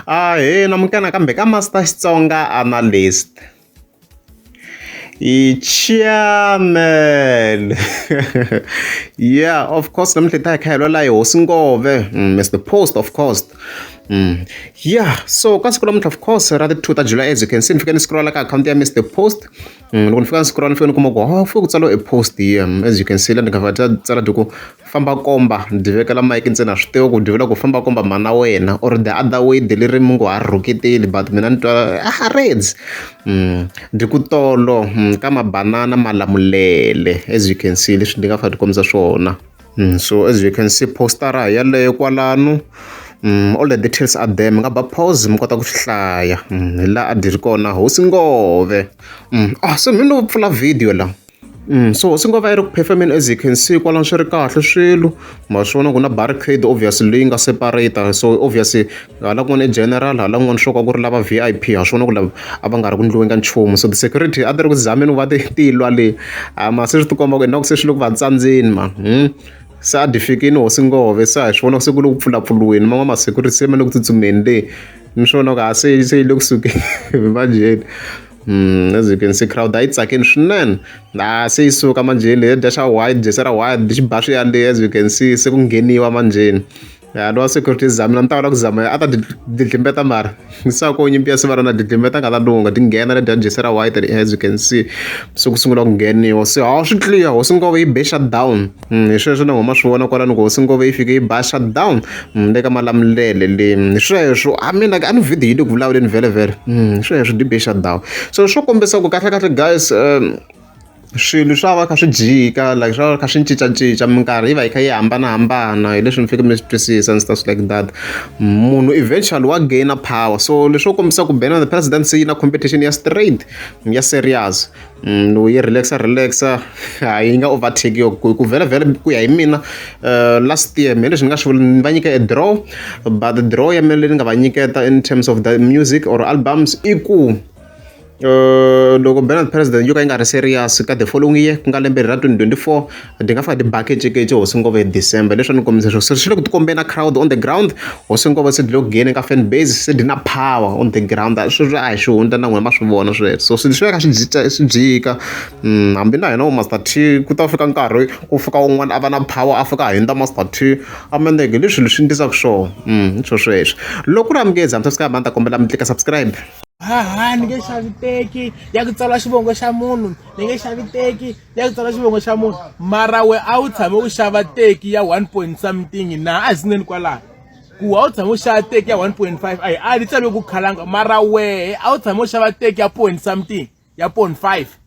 He namukela kambe ka Master Xitsonga analyst. Channel. Yeah, of course, I'm going to Mr. Post, of course. Yeah, so of course, rather 2 July, as you can see, if you can scroll like account there, Mr. Post. When you scroll, if you can a post here, as you can see, like famba komba ndivekela mic ntsena swi tiva ku ndivela ku famba komba mana wena or the other way delivery mungu a rhuketeli but mina ni twa reds ndi ku tolo ka mabanana malamulele as you can see leswi ndi nga fati kombisa swona so as you can see postara yaleyo kwalano all the details are there mi nga ba pause mi kota ku swi hlaya la a diri kona hosi ngove so mi no pfula video la so singova yi ri ku performing as you can see kwalano swi ri kahle swilo ma swona ku na barricade obviously leyi nga separata so obviously hala kun'wana general hala kun'wana swo ka ku ri lava VIP ha swona ku lava a va nga ri ku ndliweni ka nchumu so the security a ti ri ku zameni va ti lwa le ma se swi tikomba ku endla ku se swi le ku va tsandzeni ma se a difikini hosi ngove se a hi swi vona ku se ku le ku pfulapfuliweni man'wana ma-security se ma le ku tsutsumeni le ni swona ku se yi le kusukeni manjeni as you can see crowd a yi tsakeni swinene se yi suka manjeni dasha wide jese ra wide xi ba swi yale as you can see se ku ngheniwa manjeni lo security zamina ni ta vula ku zama a ta didlimbeta mara sa ko nyimpi ya sivara na didlimbeta nga ta lunga ti nghena le jese ra white as you can see so ku sungula ku ngheniwa se swi clear hosi ngove yi be shutdown hi sweswo na ngoma swi vona kwalano ku hosi ngove yi fike yi ba shutdown le ka Malamulele le sweswo a mina a ni video yi le ku vulavuleni vhele sweswo di be shutdown so swo kombisa ku kahle guys swilo swa va kha swi jika like swa va kha swi cincacinca minkarhi yi va yi kha yi hambanahambana hi leswi ni fike mi swi twisisa and stuff like that munhu eventually wa gainer power so leswo kombisa ku bena the presidency yi na competition ya straight ya serious no yi relaxa yi nga overtake ku vhele ku ya hi mina last year mina leswi ni nga swi vula ni va nyika a draw but the draw ya mina leyi ni nga va nyiketa in terms of the music or albums i ku loko Bernard president yo ka yi nga ri serious ka the following year ku nga lembe ra 2024 di nga fika di bakecekece hosi ngove hi December leswi ni kombisa so swi le ku tikombe na crowd on the ground hosi ngove se di le ku geni ka fan base se di na power on the ground sweswo a hi swi hundza na n'wina ma swi vona sweswo so swi swi ka swi jika hambi na hina Master T ku ta fika nkarhi ku fika un'wana a va na power a fika a hundza Master T a meneke leswi leswi ndlisaka swona sweswo loko ku ri amukeza mi ta ta kombela mi tlika subscribe ni nge xavi teki ya ku tsala xivongo xa munhu ni nge xavi teki ya ku tsala xivongo xa munhu mara we a wu tshame u xava teki ya 1 point something na a zineni kwalaho ku a wu tshame u xava teki ya 1.5 a ni tsale ku khalanga mara we a wu tshame u xava teki ya point something ya point 5